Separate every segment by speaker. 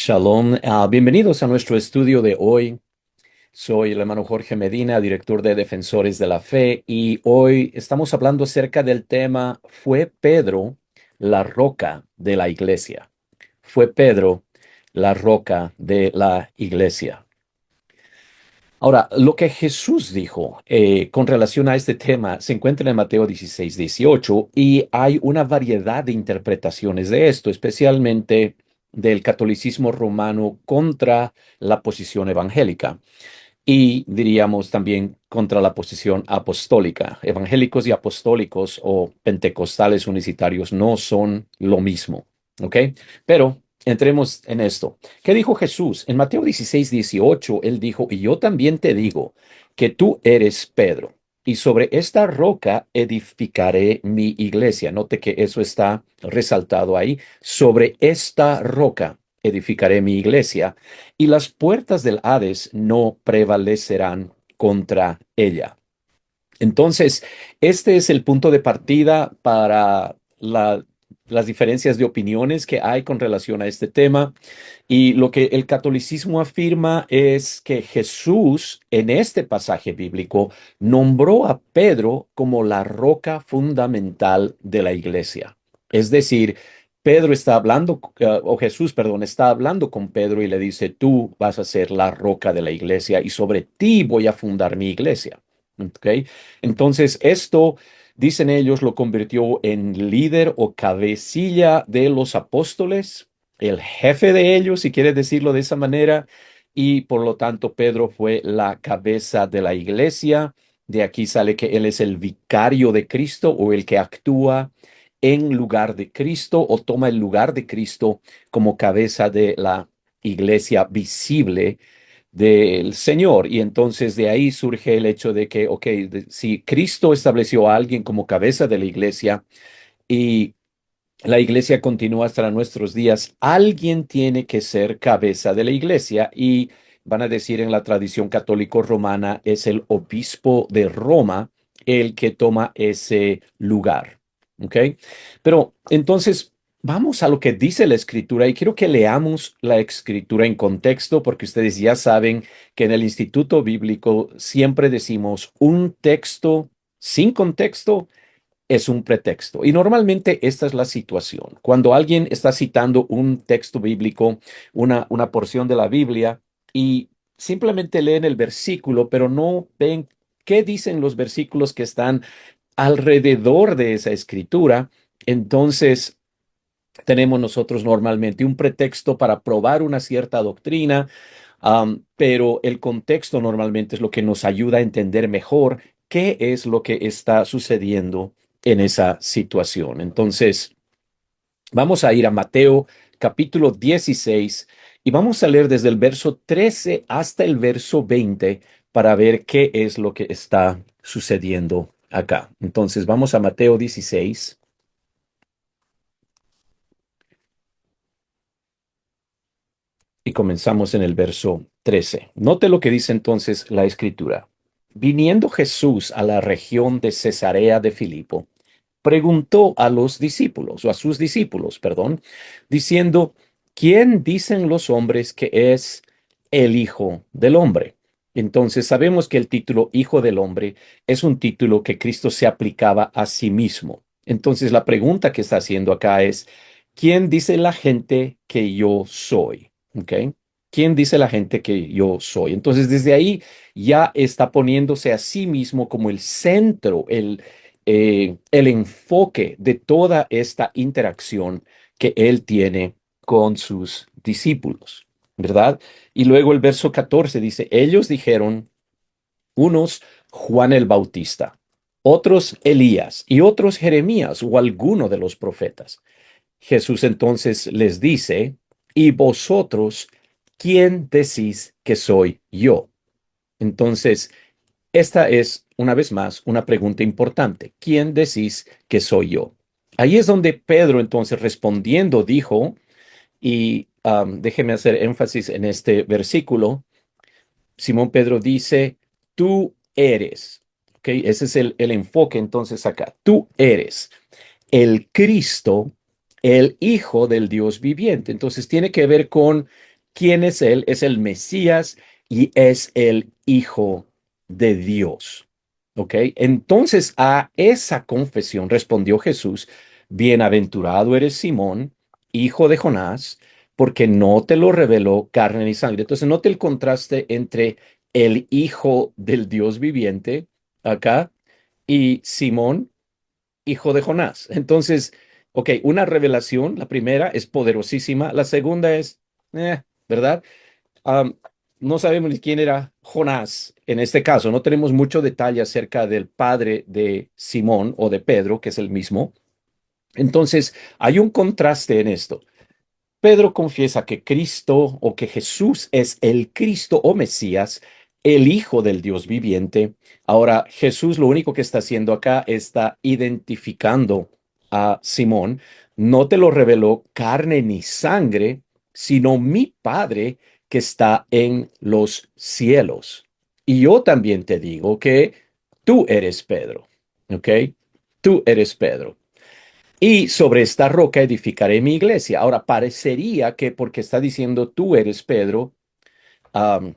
Speaker 1: Shalom, bienvenidos a nuestro estudio de hoy. Soy el hermano Jorge Medina, director de Defensores de la Fe, y hoy estamos hablando acerca del tema ¿Fue Pedro la roca de la iglesia? ¿Fue Pedro la roca de la iglesia? Ahora, lo que Jesús dijo con relación a este tema se encuentra en Mateo 16, 18 y hay una variedad de interpretaciones de esto, especialmente del catolicismo romano contra la posición evangélica y diríamos también contra la posición apostólica. Evangélicos y apostólicos o pentecostales unicitarios no son lo mismo, ¿ok? Pero entremos en esto. ¿Qué dijo Jesús? En Mateo 16, 18, él dijo, y yo también te digo que tú eres Pedro. Y sobre esta roca edificaré mi iglesia. Note que eso está resaltado ahí. Sobre esta roca edificaré mi iglesia y las puertas del Hades no prevalecerán contra ella. Entonces, este es el punto de partida para las diferencias de opiniones que hay con relación a este tema. Y lo que el catolicismo afirma es que Jesús, en este pasaje bíblico, nombró a Pedro como la roca fundamental de la iglesia. Es decir, Pedro está hablando, o Jesús, perdón, está hablando con Pedro y le dice, tú vas a ser la roca de la iglesia y sobre ti voy a fundar mi iglesia. ¿Ok? Entonces, esto, dicen ellos, lo convirtió en líder o cabecilla de los apóstoles, el jefe de ellos, si quieres decirlo de esa manera, y por lo tanto Pedro fue la cabeza de la iglesia. De aquí sale que él es el vicario de Cristo o el que actúa en lugar de Cristo o toma el lugar de Cristo como cabeza de la iglesia visible del Señor. Y entonces de ahí surge el hecho de que, ok, si Cristo estableció a alguien como cabeza de la iglesia y la iglesia continúa hasta nuestros días, alguien tiene que ser cabeza de la iglesia y van a decir en la tradición católico romana es el obispo de Roma el que toma ese lugar. ¿Ok? Pero entonces vamos a lo que dice la escritura y quiero que leamos la escritura en contexto porque ustedes ya saben que en el Instituto Bíblico siempre decimos un texto sin contexto es un pretexto. Y normalmente esta es la situación. Cuando alguien está citando un texto bíblico, una porción de la Biblia, y simplemente leen el versículo, pero no ven qué dicen los versículos que están alrededor de esa escritura, entonces tenemos nosotros normalmente un pretexto para probar una cierta doctrina, pero el contexto normalmente es lo que nos ayuda a entender mejor qué es lo que está sucediendo en esa situación. Entonces, vamos a ir a Mateo capítulo 16 y vamos a leer desde el verso 13 hasta el verso 20 para ver qué es lo que está sucediendo acá. Entonces, vamos a Mateo 16. Y comenzamos en el verso 13. Note lo que dice entonces la escritura. Viniendo Jesús a la región de Cesarea de Filipo, preguntó a los discípulos, o a sus discípulos, perdón, diciendo, ¿quién dicen los hombres que es el Hijo del Hombre? Entonces sabemos que el título Hijo del Hombre es un título que Cristo se aplicaba a sí mismo. Entonces la pregunta que está haciendo acá es, ¿quién dice la gente que yo soy? ¿Ok? ¿Quién dice la gente que yo soy? Entonces desde ahí ya está poniéndose a sí mismo como el centro, el enfoque de toda esta interacción que él tiene con sus discípulos, ¿verdad? Y luego el verso 14 dice, ellos dijeron, unos Juan el Bautista, otros Elías y otros Jeremías o alguno de los profetas. Jesús entonces les dice, ¿y vosotros quién decís que soy yo? Entonces, esta es, una vez más, una pregunta importante. ¿Quién decís que soy yo? Ahí es donde Pedro entonces respondiendo dijo, y déjeme hacer énfasis en este versículo, Simón Pedro dice, tú eres, ¿ok? Ese es el enfoque entonces acá. Tú eres el Cristo, el Hijo del Dios viviente. Entonces tiene que ver con ¿Quién es Él? Es el Mesías y es el Hijo de Dios. ¿Ok? Entonces a esa confesión respondió Jesús, bienaventurado eres Simón, hijo de Jonás, porque no te lo reveló carne ni sangre. Entonces note el contraste entre el Hijo del Dios viviente acá y Simón, hijo de Jonás. Entonces, ok, una revelación, la primera es poderosísima, la segunda es, ¿verdad? Am, no sabemos ni quién era Jonás en este caso, no tenemos mucho detalle acerca del padre de Simón o de Pedro, que es el mismo. Entonces, hay un contraste en esto. Pedro confiesa que Cristo o que Jesús es el Cristo o Mesías, el Hijo del Dios viviente. Ahora, Jesús lo único que está haciendo acá está identificando a Simón. No te lo reveló carne ni sangre, sino mi Padre que está en los cielos. Y yo también te digo que tú eres Pedro, ¿ok? Tú eres Pedro. Y sobre esta roca edificaré mi iglesia. Ahora, parecería que porque está diciendo tú eres Pedro, am,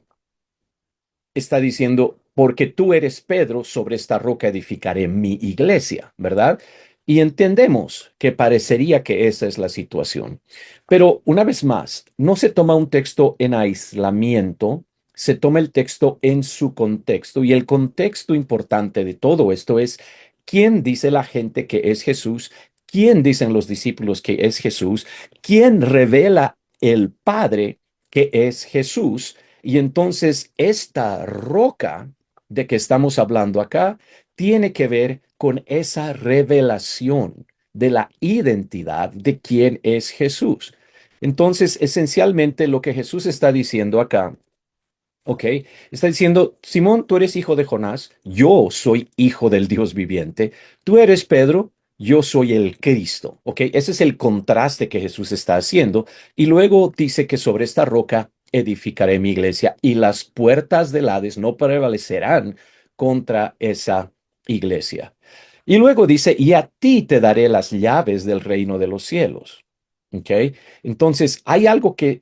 Speaker 1: está diciendo porque tú eres Pedro, sobre esta roca edificaré mi iglesia, ¿verdad? Y entendemos que parecería que esa es la situación. Pero una vez más, no se toma un texto en aislamiento, se toma el texto en su contexto. Y el contexto importante de todo esto es quién dice la gente que es Jesús, quién dicen los discípulos que es Jesús, quién revela el Padre que es Jesús. Y entonces esta roca de que estamos hablando acá tiene que ver con esa revelación de la identidad de quién es Jesús. Entonces, esencialmente lo que Jesús está diciendo acá, ok, está diciendo, Simón, tú eres hijo de Jonás, yo soy hijo del Dios viviente, tú eres Pedro, yo soy el Cristo, ok, ese es el contraste que Jesús está haciendo. Y luego dice que sobre esta roca edificaré mi iglesia y las puertas del Hades no prevalecerán contra esa iglesia. Y luego dice, y a ti te daré las llaves del reino de los cielos. ¿Ok? Entonces, hay algo que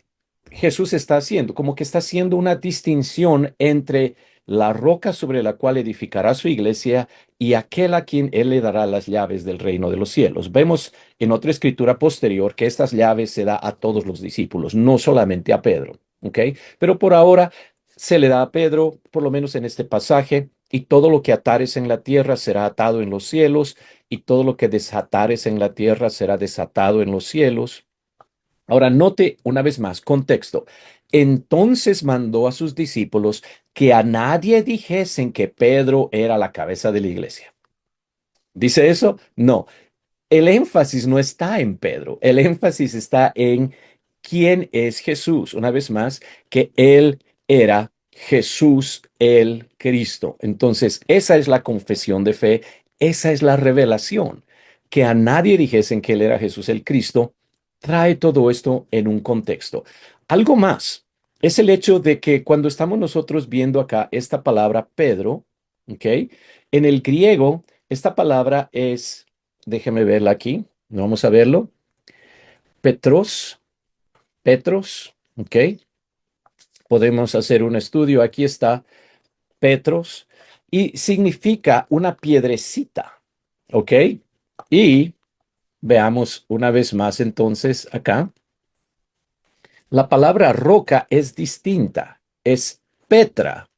Speaker 1: Jesús está haciendo, como que está haciendo una distinción entre la roca sobre la cual edificará su iglesia y aquel a quien él le dará las llaves del reino de los cielos. Vemos en otra escritura posterior que estas llaves se da a todos los discípulos, no solamente a Pedro. ¿Ok? Pero por ahora se le da a Pedro, por lo menos en este pasaje, y todo lo que atares en la tierra será atado en los cielos, y todo lo que desatares en la tierra será desatado en los cielos. Ahora, note una vez más, contexto. Entonces mandó a sus discípulos que a nadie dijesen que Pedro era la cabeza de la iglesia. ¿Dice eso? No. El énfasis no está en Pedro, el énfasis está en quién es Jesús. Una vez más, que él era Jesús el Cristo. Entonces, esa es la confesión de fe, esa es la revelación. Que a nadie dijesen que él era Jesús el Cristo, trae todo esto en un contexto. Algo más es el hecho de que cuando estamos nosotros viendo acá esta palabra Pedro, ¿ok? En el griego, esta palabra es, déjeme verla aquí, vamos a verlo. Petros, Petros, ¿ok? Podemos hacer un estudio. Aquí está Petros y significa una piedrecita, ¿ok? Y veamos una vez más entonces acá. La palabra roca es distinta, es Petra,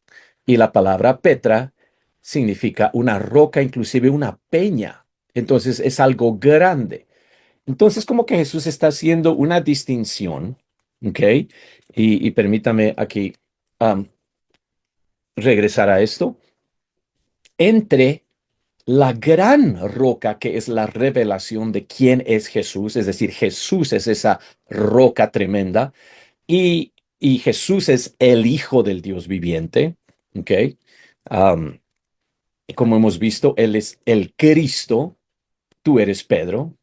Speaker 1: y la palabra Petra significa una roca, inclusive una peña. Entonces es algo grande. Entonces, como que Jesús está haciendo una distinción, ¿ok? Y permítame aquí am, regresar a esto, entre la gran roca que es la revelación de quién es Jesús, es decir, Jesús es esa roca tremenda, y Jesús es el Hijo del Dios viviente, ¿ok? Am, como hemos visto, Él es el Cristo, tú eres Pedro.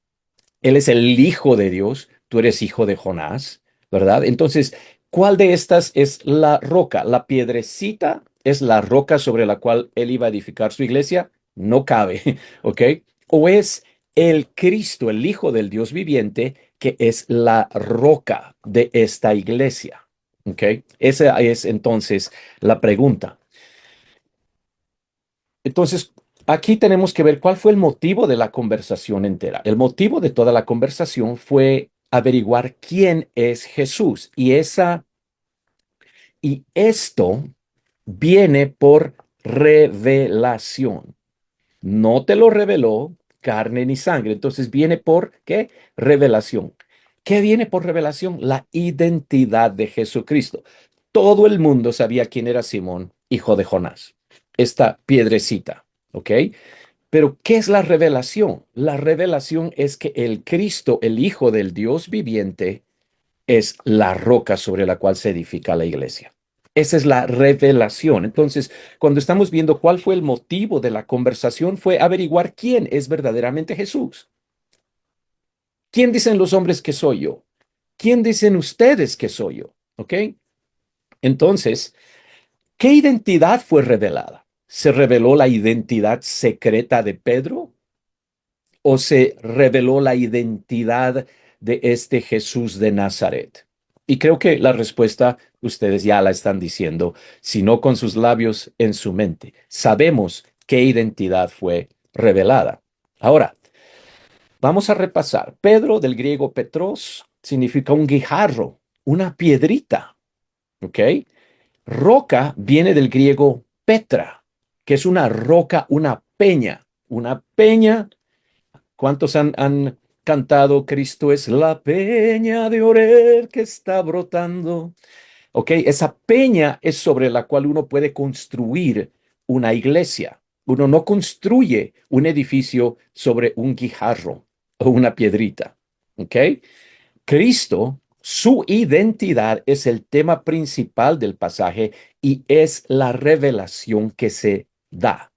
Speaker 1: Él es el Hijo de Dios, tú eres hijo de Jonás, ¿verdad? Entonces, ¿cuál de estas es la roca? ¿La piedrecita es la roca sobre la cual él iba a edificar su iglesia? No cabe, ¿ok? ¿O es el Cristo, el Hijo del Dios viviente, que es la roca de esta iglesia? ¿Ok? Esa es entonces la pregunta. Entonces, aquí tenemos que ver cuál fue el motivo de la conversación entera. El motivo de toda la conversación fue averiguar quién es Jesús. Y esto viene por revelación. No te lo reveló carne ni sangre. Entonces viene por ¿qué? Revelación. ¿Qué viene por revelación? La identidad de Jesucristo. Todo el mundo sabía quién era Simón, hijo de Jonás. Esta piedrecita, ¿ok? Pero ¿qué es la revelación? La revelación es que el Cristo, el Hijo del Dios viviente, es la roca sobre la cual se edifica la iglesia. Esa es la revelación. Entonces, cuando estamos viendo cuál fue el motivo de la conversación, fue averiguar quién es verdaderamente Jesús. ¿Quién dicen los hombres que soy yo? ¿Quién dicen ustedes que soy yo? ¿Ok? Entonces, ¿qué identidad fue revelada? ¿Se reveló la identidad secreta de Pedro? ¿O se reveló la identidad de este Jesús de Nazaret? Y creo que la respuesta ustedes ya la están diciendo, si no con sus labios, en su mente. Sabemos qué identidad fue revelada. Ahora, vamos a repasar. Pedro, del griego Petros, significa un guijarro, una piedrita, ¿ok? Roca viene del griego Petra, que es una roca, una peña. Una peña. ¿Cuántos han cantado Cristo es la peña de Oreb que está brotando? Ok, esa peña es sobre la cual uno puede construir una iglesia. Uno no construye un edificio sobre un guijarro o una piedrita. Ok, Cristo, su identidad es el tema principal del pasaje y es la revelación que se da.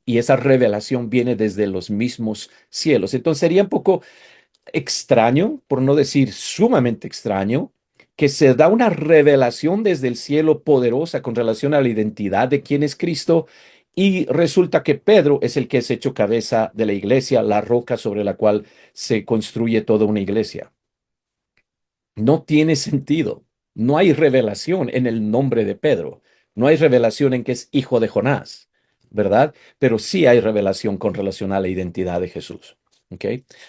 Speaker 1: Y esa revelación viene desde los mismos cielos. Entonces sería un poco extraño, por no decir sumamente extraño, que se da una revelación desde el cielo poderosa con relación a la identidad de quién es Cristo y resulta que Pedro es el que es hecho cabeza de la iglesia, la roca sobre la cual se construye toda una iglesia. No tiene sentido. No hay revelación en el nombre de Pedro. No hay revelación en que es hijo de Jonás, ¿verdad? Pero sí hay revelación con relación a la identidad de Jesús. ¿Ok?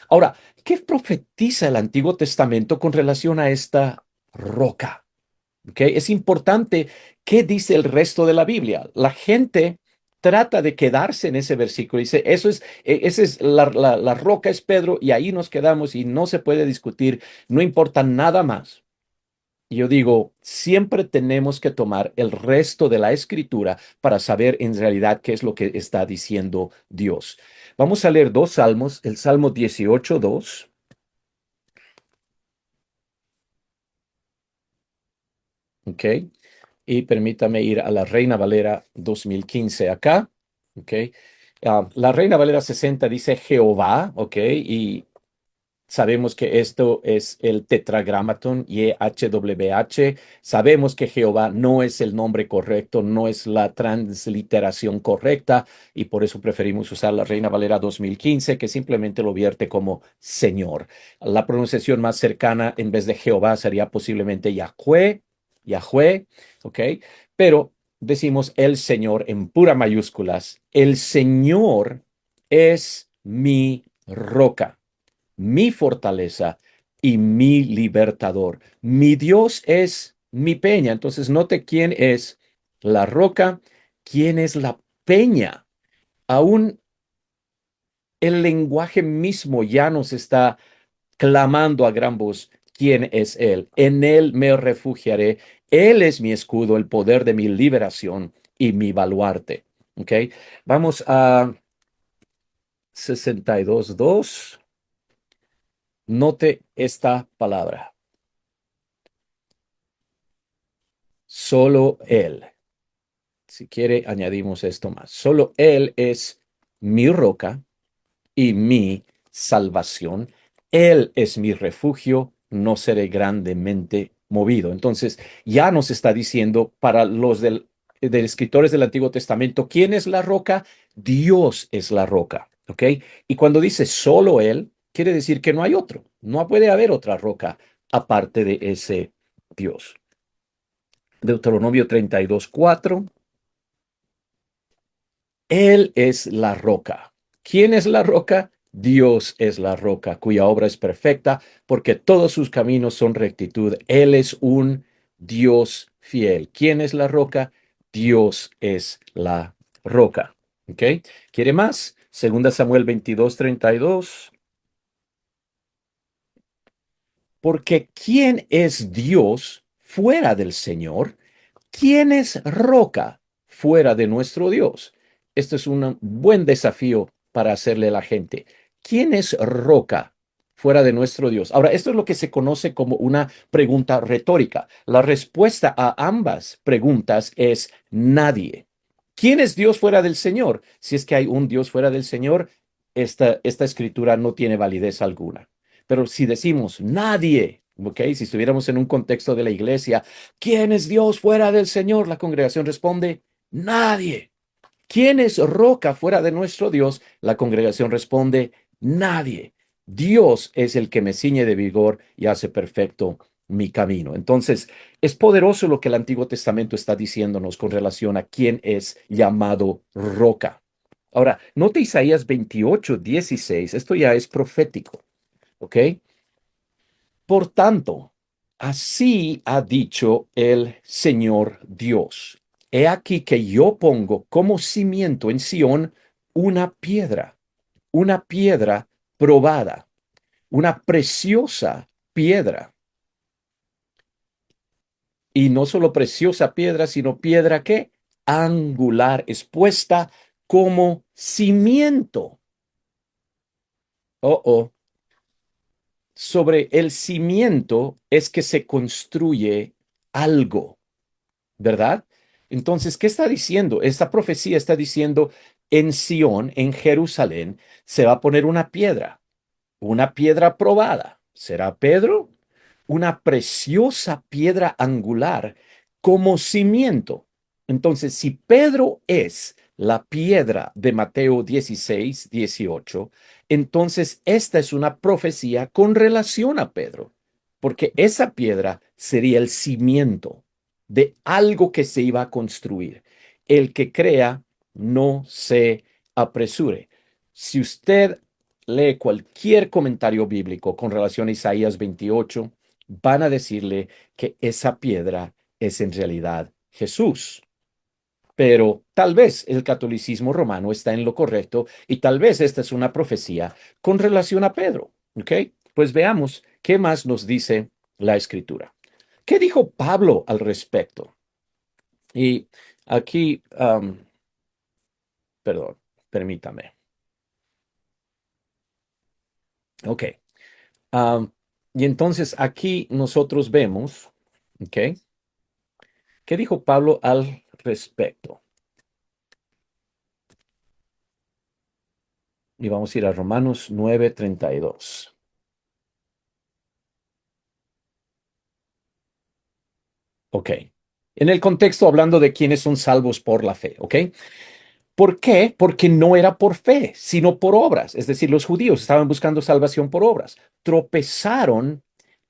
Speaker 1: Ahora, ¿qué profetiza el Antiguo Testamento con relación a esta roca? ¿Ok? Es importante qué dice el resto de la Biblia. La gente trata de quedarse en ese versículo. Dice, esa es la roca es Pedro y ahí nos quedamos y no se puede discutir, no importa nada más. Y yo digo, siempre tenemos que tomar el resto de la escritura para saber en realidad qué es lo que está diciendo Dios. Vamos a leer dos salmos, el Salmo 18:2. ¿Ok? Y permítame ir a la Reina Valera 2015 acá, ¿ok? La Reina Valera 60 dice Jehová, ¿ok? Y sabemos que esto es el tetragramaton YHWH. Sabemos que Jehová no es el nombre correcto, no es la transliteración correcta y por eso preferimos usar la Reina Valera 2015 que simplemente lo vierte como Señor. La pronunciación más cercana en vez de Jehová sería posiblemente Yahweh, Yahweh, ¿ok? Pero decimos el Señor en pura mayúsculas. El Señor es mi roca, mi fortaleza y mi libertador. Mi Dios es mi peña. Entonces, note quién es la roca, quién es la peña. Aún el lenguaje mismo ya nos está clamando a gran voz quién es Él. En Él me refugiaré. Él es mi escudo, el poder de mi liberación y mi baluarte. ¿Ok? Vamos a 62:2. Note esta palabra. Solo Él. Si quiere, añadimos esto más. Solo Él es mi roca y mi salvación. Él es mi refugio, no seré grandemente movido. Entonces, ya nos está diciendo para los de escritores del Antiguo Testamento, ¿quién es la roca? Dios es la roca, ¿ok? Y cuando dice solo Él, quiere decir que no hay otro. No puede haber otra roca aparte de ese Dios. Deuteronomio 32:4. Él es la roca. ¿Quién es la roca? Dios es la roca, cuya obra es perfecta, porque todos sus caminos son rectitud. Él es un Dios fiel. ¿Quién es la roca? Dios es la roca. ¿Ok? ¿Quiere más? Segunda Samuel 22:32. Porque ¿quién es Dios fuera del Señor? ¿Quién es roca fuera de nuestro Dios? Este es un buen desafío para hacerle a la gente. ¿Quién es roca fuera de nuestro Dios? Ahora, esto es lo que se conoce como una pregunta retórica. La respuesta a ambas preguntas es nadie. ¿Quién es Dios fuera del Señor? Si es que hay un Dios fuera del Señor, esta escritura no tiene validez alguna. Pero si decimos nadie, ¿ok? Si estuviéramos en un contexto de la iglesia, ¿quién es Dios fuera del Señor? La congregación responde, nadie. ¿Quién es roca fuera de nuestro Dios? La congregación responde, nadie. Dios es el que me ciñe de vigor y hace perfecto mi camino. Entonces, es poderoso lo que el Antiguo Testamento está diciéndonos con relación a quién es llamado roca. Ahora, note Isaías 28:16. Esto ya es profético, ¿ok? Por tanto, así ha dicho el Señor Dios. He aquí que yo pongo como cimiento en Sión una piedra probada, una preciosa piedra. Y no solo preciosa piedra, sino piedra que angular, expuesta como cimiento. Oh, oh. Sobre el cimiento es que se construye algo. ¿Verdad? Entonces, ¿qué está diciendo? Esta profecía está diciendo, en Sión, en Jerusalén, se va a poner una piedra probada. ¿Será Pedro? Una preciosa piedra angular como cimiento. Entonces, si Pedro es la piedra de Mateo 16:18, entonces esta es una profecía con relación a Pedro, porque esa piedra sería el cimiento de algo que se iba a construir. El que crea, no se apresure. Si usted lee cualquier comentario bíblico con relación a Isaías 28, van a decirle que esa piedra es en realidad Jesús. Pero tal vez el catolicismo romano está en lo correcto y tal vez esta es una profecía con relación a Pedro. ¿Ok? Pues veamos qué más nos dice la escritura. ¿Qué dijo Pablo al respecto? Y aquí, perdón, permítame. Ok. um, y entonces aquí nosotros vemos, ¿ok? ¿Qué dijo Pablo al respecto? Y vamos a ir a Romanos 9:32. Ok. En el contexto hablando de quienes son salvos por la fe, ¿ok? ¿Por qué? Porque no era por fe, sino por obras. Es decir, los judíos estaban buscando salvación por obras. Tropezaron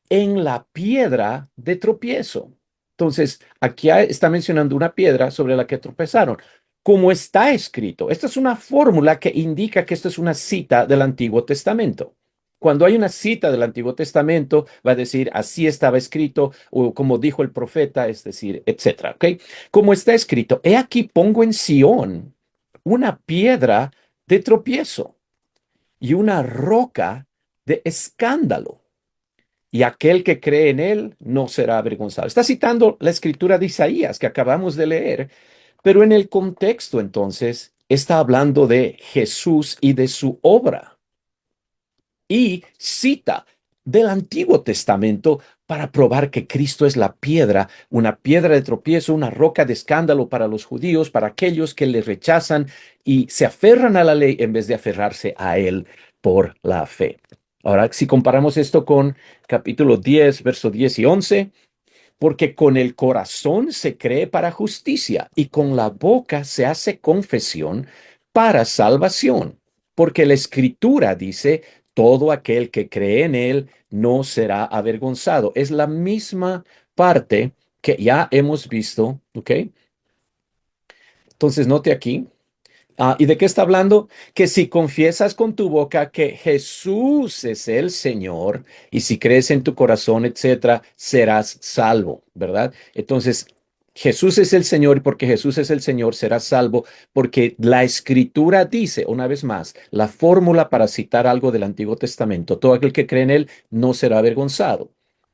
Speaker 1: en la piedra de tropiezo. Entonces, aquí está mencionando una piedra sobre la que tropezaron. Como está escrito, esta es una fórmula que indica que esto es una cita del Antiguo Testamento. Cuando hay una cita del Antiguo Testamento, va a decir así estaba escrito o como dijo el profeta, es decir, etcétera. ¿Ok? Como está escrito, he aquí pongo en Sión una piedra de tropiezo y una roca de escándalo y aquel que cree en él no será avergonzado. Está citando la escritura de Isaías que acabamos de leer, pero en el contexto entonces está hablando de Jesús y de su obra y cita del Antiguo Testamento para probar que Cristo es la piedra, una piedra de tropiezo, una roca de escándalo para los judíos, para aquellos que le rechazan y se aferran a la ley en vez de aferrarse a él por la fe. Ahora, si comparamos esto con capítulo 10, verso 10 y 11, porque con el corazón se cree para justicia y con la boca se hace confesión para salvación. Porque la escritura dice, todo aquel que cree en él no será avergonzado. Es la misma parte que ya hemos visto, ¿ok? Entonces, note aquí. ¿Y de qué está hablando? Que si confiesas con tu boca que Jesús es el Señor y si crees en tu corazón, etcétera, serás salvo, ¿verdad? Entonces, Jesús es el Señor y porque Jesús es el Señor serás salvo porque la Escritura dice, una vez más, la fórmula para citar algo del Antiguo Testamento, todo aquel que cree en él no será avergonzado.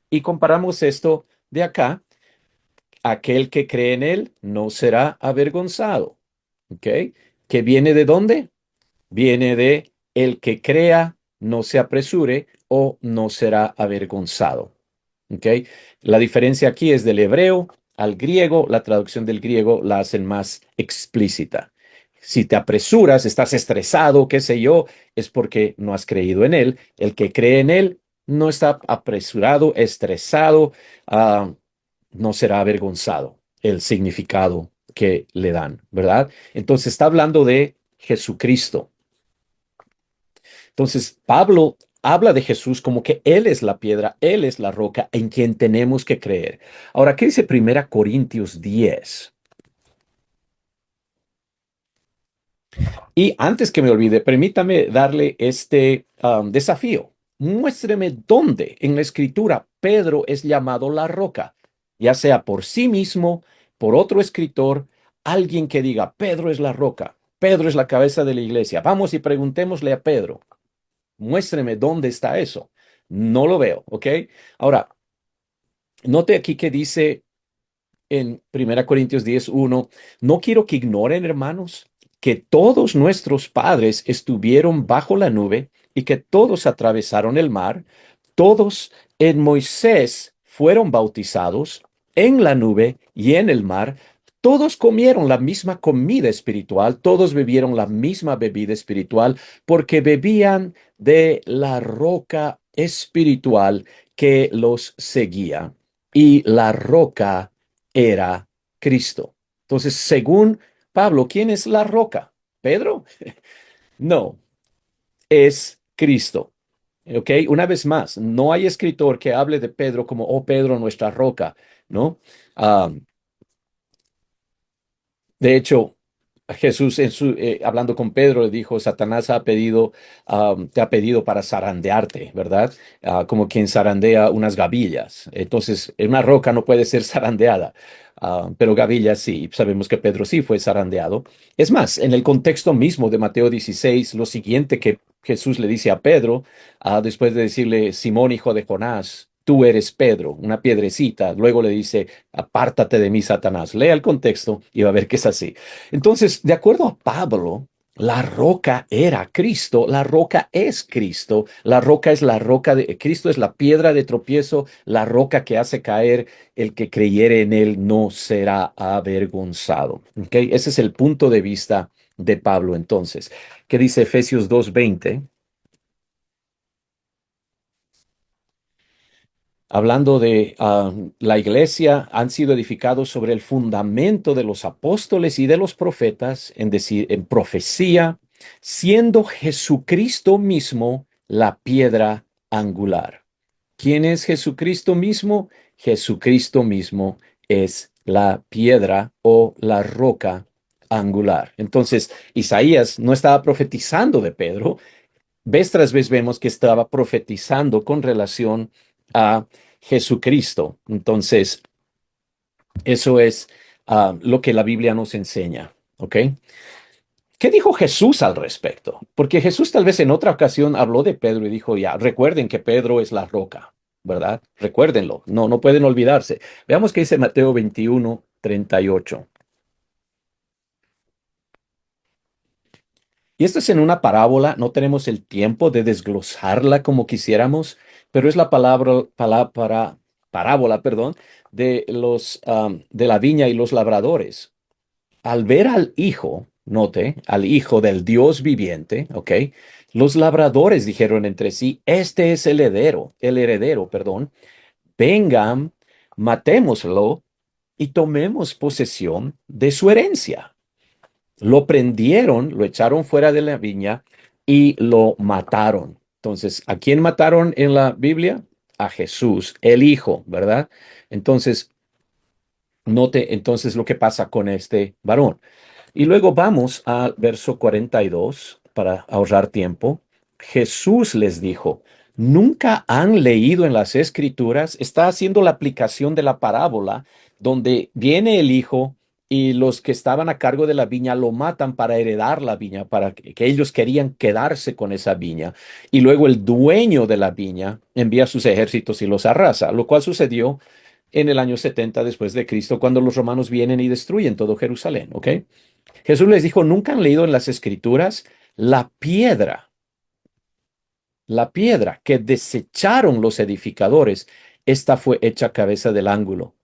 Speaker 1: Y comparamos esto de acá, aquel que cree en él no será avergonzado. ¿Ok? ¿Que viene de dónde? Viene de el que crea, no se apresure o no será avergonzado. ¿Ok? La diferencia aquí es del hebreo al griego. La traducción del griego la hacen más explícita. Si te apresuras, estás estresado, qué sé yo, es porque no has creído en él. El que cree en él no está apresurado, estresado, ah, no será avergonzado. El significado que le dan, ¿verdad? Entonces está hablando de Jesucristo. Entonces Pablo habla de Jesús como que Él es la piedra, Él es la roca en quien tenemos que creer. Ahora, ¿qué dice Primera Corintios 10? Y antes que me olvide, permítame darle este desafío. Muéstreme dónde en la escritura Pedro es llamado la roca, ya sea por sí mismo, por otro escritor, alguien que diga, Pedro es la roca, Pedro es la cabeza de la iglesia. Vamos y preguntémosle a Pedro. Muéstreme dónde está eso. No lo veo, ¿ok? Ahora, note aquí que dice en 1 Corintios 10:1, no quiero que ignoren, hermanos, que todos nuestros padres estuvieron bajo la nube y que todos atravesaron el mar, todos en Moisés fueron bautizados en la nube y en el mar, todos comieron la misma comida espiritual, todos bebieron la misma bebida espiritual, porque bebían de la roca espiritual que los seguía. Y la roca era Cristo. Entonces, según Pablo, ¿quién es la roca? ¿Pedro? No, es Cristo. ¿Ok? Una vez más, no hay escritor que hable de Pedro como, oh Pedro, nuestra roca, ¿no? Ah, de hecho, Jesús, hablando con Pedro, le dijo, Satanás te ha pedido para zarandearte, ¿verdad? Como quien zarandea unas gavillas. Entonces, una roca no puede ser zarandeada, pero gavillas sí. Sabemos que Pedro sí fue zarandeado. Es más, en el contexto mismo de Mateo 16, lo siguiente que Jesús le dice a Pedro, después de decirle, Simón, hijo de Jonás, tú eres Pedro, una piedrecita. Luego le dice, apártate de mí, Satanás. Lea el contexto y va a ver que es así. Entonces, de acuerdo a Pablo, la roca era Cristo, la roca es Cristo, la roca es la roca de Cristo, es la piedra de tropiezo, la roca que hace caer, el que creyere en él no será avergonzado. ¿Ok? Ese es el punto de vista de Pablo entonces. ¿Qué dice Efesios 2:20? Hablando de la iglesia, han sido edificados sobre el fundamento de los apóstoles y de los profetas, en decir, en profecía, siendo Jesucristo mismo la piedra angular. ¿Quién es Jesucristo mismo? Jesucristo mismo es la piedra o la roca angular. Entonces, Isaías no estaba profetizando de Pedro, vez tras vez vemos que estaba profetizando con relación a Jesucristo. Entonces, eso es lo que la Biblia nos enseña. ¿Ok? ¿Qué dijo Jesús al respecto? Porque Jesús tal vez en otra ocasión habló de Pedro y dijo, ya, recuerden que Pedro es la roca, ¿verdad? Recuérdenlo, no, no pueden olvidarse. Veamos qué dice Mateo 21:38. Y esto es en una parábola, no tenemos el tiempo de desglosarla como quisiéramos, pero es la parábola, perdón, de la viña y los labradores. Al ver al hijo, note, al hijo del Dios viviente, ¿ok? Los labradores dijeron entre sí, este es el heredero, perdón, vengan, matémoslo y tomemos posesión de su herencia. Lo prendieron, lo echaron fuera de la viña y lo mataron. Entonces, ¿a quién mataron en la Biblia? A Jesús, el Hijo, ¿verdad? Entonces, Note entonces lo que pasa con este varón. Y luego vamos al verso 42 para ahorrar tiempo. Jesús les dijo, ¿nunca han leído en las Escrituras? Está haciendo la aplicación de la parábola donde viene el hijo y los que estaban a cargo de la viña lo matan para heredar la viña, para que ellos querían quedarse con esa viña. Y luego el dueño de la viña envía sus ejércitos y los arrasa, lo cual sucedió en el año 70 después de Cristo, cuando los romanos vienen y destruyen todo Jerusalén, ¿ok? Jesús les dijo, ¿nunca han leído en las Escrituras la piedra, la piedra que desecharon los edificadores? Esta fue hecha cabeza del ángulo.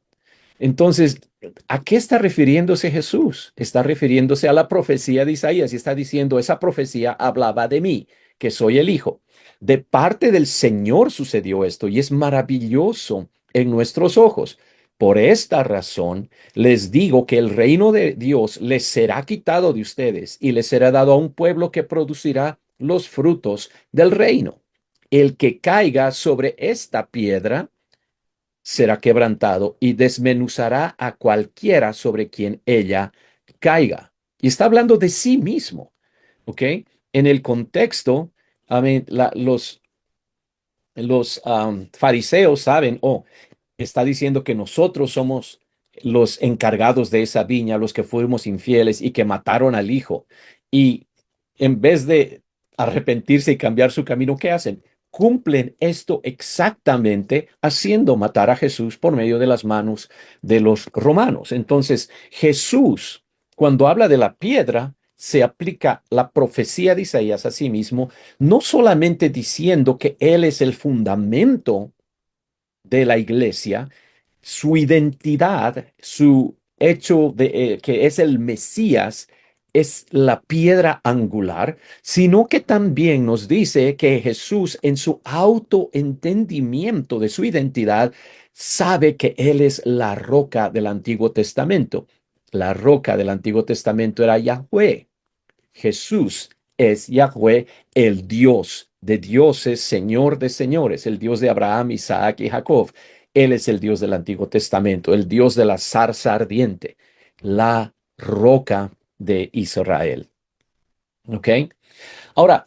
Speaker 1: Entonces, ¿a qué está refiriéndose Jesús? Está refiriéndose a la profecía de Isaías y está diciendo, esa profecía hablaba de mí, que soy el Hijo. De parte del Señor sucedió esto y es maravilloso en nuestros ojos. Por esta razón les digo que el reino de Dios les será quitado de ustedes y les será dado a un pueblo que producirá los frutos del reino. El que caiga sobre esta piedra será quebrantado y desmenuzará a cualquiera sobre quien ella caiga. Y está hablando de sí mismo, ¿ok? En el contexto, los fariseos saben, oh, está diciendo que nosotros somos los encargados de esa viña, los que fuimos infieles y que mataron al hijo. Y en vez de arrepentirse y cambiar su camino, ¿qué hacen? Cumplen esto exactamente haciendo matar a Jesús por medio de las manos de los romanos. Entonces, Jesús, cuando habla de la piedra, se aplica la profecía de Isaías a sí mismo, no solamente diciendo que Él es el fundamento de la iglesia, su identidad, su hecho de que es el Mesías, es la piedra angular, sino que también nos dice que Jesús en su autoentendimiento de su identidad sabe que Él es la roca del Antiguo Testamento. La roca del Antiguo Testamento era Yahweh. Jesús es Yahweh, el Dios de dioses, Señor de señores, el Dios de Abraham, Isaac y Jacob. Él es el Dios del Antiguo Testamento, el Dios de la zarza ardiente, la roca de Israel. ¿Ok? Ahora,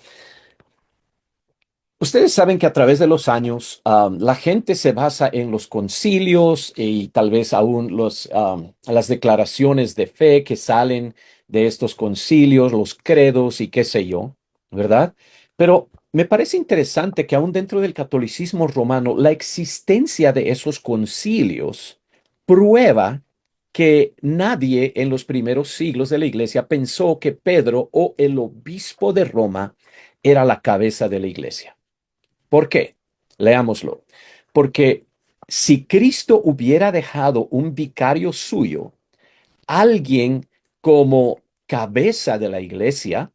Speaker 1: ustedes saben que a través de los años, la gente se basa en los concilios y tal vez aún las declaraciones de fe que salen de estos concilios, los credos y qué sé yo, ¿verdad? Pero me parece interesante que aún dentro del catolicismo romano, la existencia de esos concilios prueba que nadie en los primeros siglos de la iglesia pensó que Pedro o el obispo de Roma era la cabeza de la iglesia. ¿Por qué? Leámoslo. Porque si Cristo hubiera dejado un vicario suyo, alguien como cabeza de la iglesia,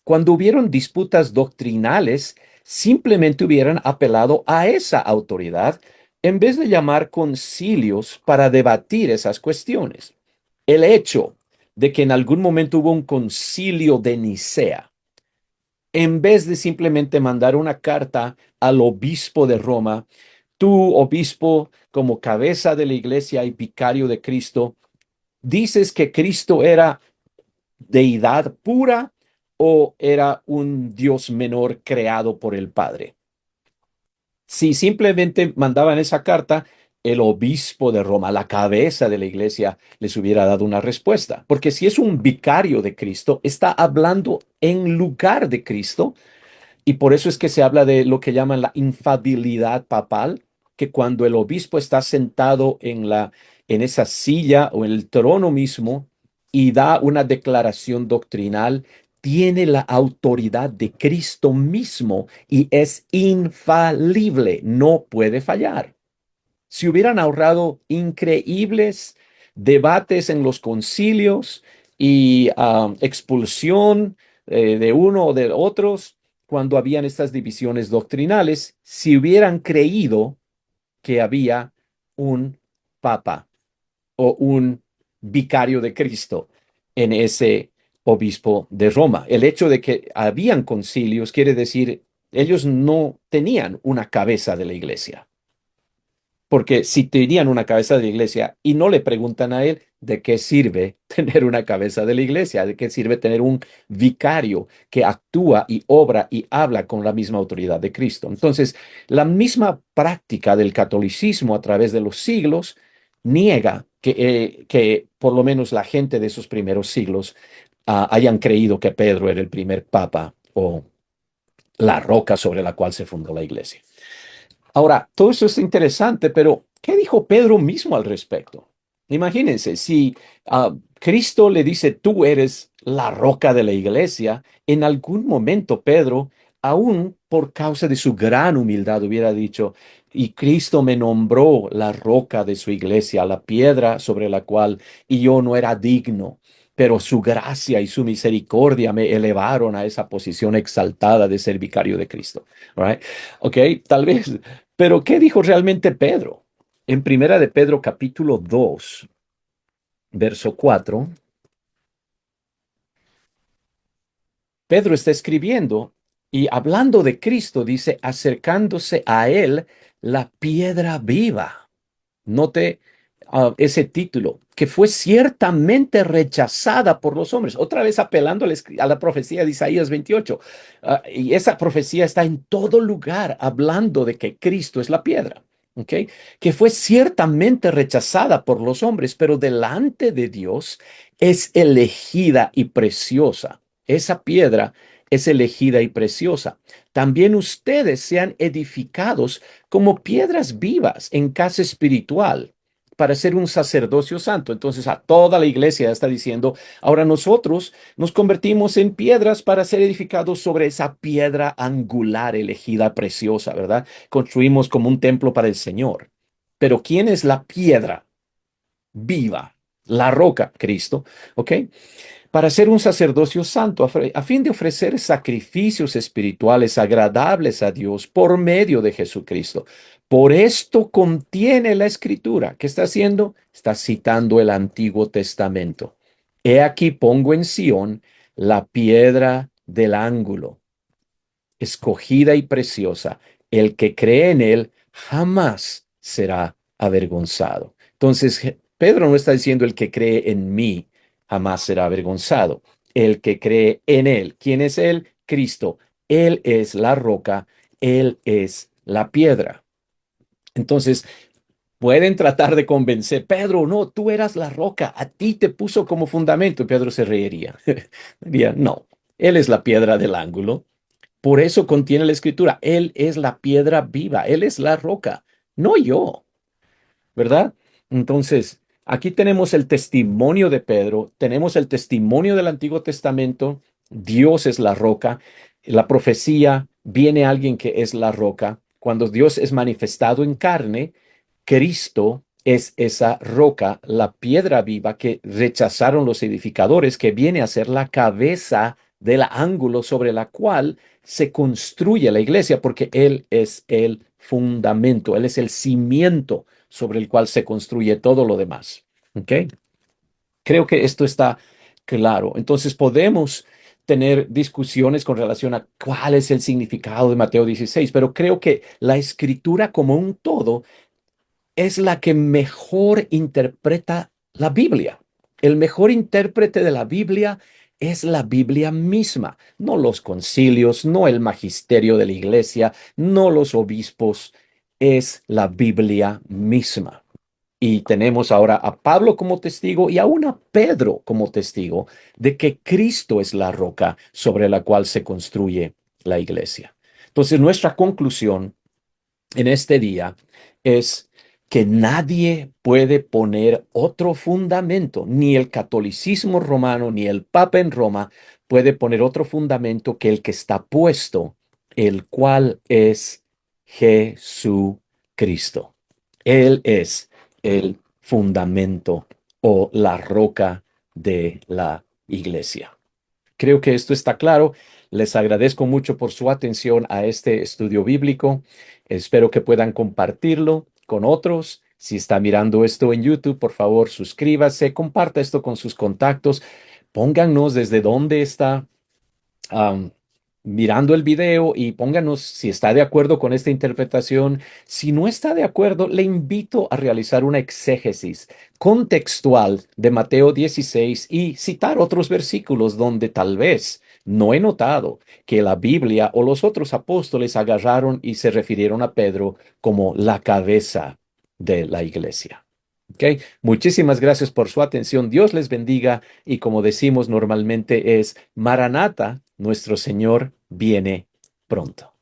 Speaker 1: cuando hubieron disputas doctrinales, simplemente hubieran apelado a esa autoridad en vez de llamar concilios para debatir esas cuestiones. El hecho de que en algún momento hubo un concilio de Nicea, en vez de simplemente mandar una carta al obispo de Roma, tú, obispo, como cabeza de la iglesia y vicario de Cristo, dices que Cristo era deidad pura o era un Dios menor creado por el Padre. Si simplemente mandaban esa carta, el obispo de Roma, la cabeza de la iglesia, les hubiera dado una respuesta. Porque si es un vicario de Cristo, está hablando en lugar de Cristo y por eso es que se habla de lo que llaman la infalibilidad papal, que cuando el obispo está sentado en esa silla o en el trono mismo y da una declaración doctrinal, tiene la autoridad de Cristo mismo y es infalible, no puede fallar. Se hubieran ahorrado increíbles debates en los concilios y expulsión de uno o de otros cuando habían estas divisiones doctrinales, si hubieran creído que había un papa o un vicario de Cristo en ese obispo de Roma. El hecho de que habían concilios quiere decir ellos no tenían una cabeza de la iglesia. Porque si tenían una cabeza de la iglesia y no le preguntan a él, ¿de qué sirve tener una cabeza de la iglesia? ¿De qué sirve tener un vicario que actúa y obra y habla con la misma autoridad de Cristo? Entonces, la misma práctica del catolicismo a través de los siglos niega que por lo menos la gente de esos primeros siglos hayan creído que Pedro era el primer papa o la roca sobre la cual se fundó la iglesia. Ahora, todo eso es interesante, pero ¿qué dijo Pedro mismo al respecto? Imagínense, si Cristo le dice, tú eres la roca de la iglesia, en algún momento Pedro, aún por causa de su gran humildad, hubiera dicho, y Cristo me nombró la roca de su iglesia, la piedra sobre la cual y yo no era digno, pero su gracia y su misericordia me elevaron a esa posición exaltada de ser vicario de Cristo. Right? Ok, tal vez, pero ¿qué dijo realmente Pedro? En Primera de Pedro capítulo 2, verso 4, Pedro está escribiendo y hablando de Cristo, dice, acercándose a él la piedra viva. Note ese título, que fue ciertamente rechazada por los hombres. Otra vez apelando a la profecía de Isaías 28. Y esa profecía está en todo lugar hablando de que Cristo es la piedra. ¿Ok? Que fue ciertamente rechazada por los hombres, pero delante de Dios es elegida y preciosa. Esa piedra es elegida y preciosa. También ustedes sean edificados como piedras vivas en casa espiritual para ser un sacerdocio santo. Entonces a toda la iglesia está diciendo, ahora nosotros nos convertimos en piedras para ser edificados sobre esa piedra angular elegida preciosa, ¿verdad? Construimos como un templo para el Señor. Pero ¿quién es la piedra viva? La roca, Cristo, ¿ok? Para ser un sacerdocio santo, a fin de ofrecer sacrificios espirituales agradables a Dios por medio de Jesucristo. Por esto contiene la escritura. ¿Qué está haciendo? Está citando el Antiguo Testamento. He aquí pongo en Sión la piedra del ángulo, escogida y preciosa. El que cree en él jamás será avergonzado. Entonces, Pedro no está diciendo el que cree en mí jamás será avergonzado. El que cree en él. ¿Quién es él? Cristo. Él es la roca, él es la piedra. Entonces, pueden tratar de convencer, Pedro, no, tú eras la roca, a ti te puso como fundamento. Y Pedro se reiría. Diría, no, él es la piedra del ángulo. Por eso contiene la escritura, Él es la piedra viva, Él es la roca, no yo, ¿verdad? Entonces, aquí tenemos el testimonio de Pedro, tenemos el testimonio del Antiguo Testamento, Dios es la roca, la profecía, viene alguien que es la roca, cuando Dios es manifestado en carne, Cristo es esa roca, la piedra viva que rechazaron los edificadores, que viene a ser la cabeza del ángulo sobre la cual se construye la iglesia, porque Él es el fundamento, Él es el cimiento sobre el cual se construye todo lo demás. ¿Ok? Creo que esto está claro. Entonces podemos tener discusiones con relación a cuál es el significado de Mateo 16, pero creo que la escritura como un todo es la que mejor interpreta la Biblia. El mejor intérprete de la Biblia es la Biblia misma, no los concilios, no el magisterio de la iglesia, no los obispos, es la Biblia misma. Y tenemos ahora a Pablo como testigo y aún a Pedro como testigo de que Cristo es la roca sobre la cual se construye la iglesia. Entonces, nuestra conclusión en este día es que nadie puede poner otro fundamento, ni el catolicismo romano, ni el Papa en Roma puede poner otro fundamento que el que está puesto, el cual es Jesucristo. Él es el fundamento o la roca de la iglesia. Creo que esto está claro. Les agradezco mucho por su atención a este estudio bíblico. Espero que puedan compartirlo con otros. Si está mirando esto en YouTube, por favor, suscríbase, comparta esto con sus contactos. Pónganos desde dónde está mirando el video y pónganos si está de acuerdo con esta interpretación. Si no está de acuerdo, le invito a realizar una exégesis contextual de Mateo 16 y citar otros versículos donde tal vez no he notado que la Biblia o los otros apóstoles agarraron y se refirieron a Pedro como la cabeza de la iglesia. ¿Ok? Muchísimas gracias por su atención. Dios les bendiga y como decimos normalmente es Maranata, nuestro Señor viene pronto.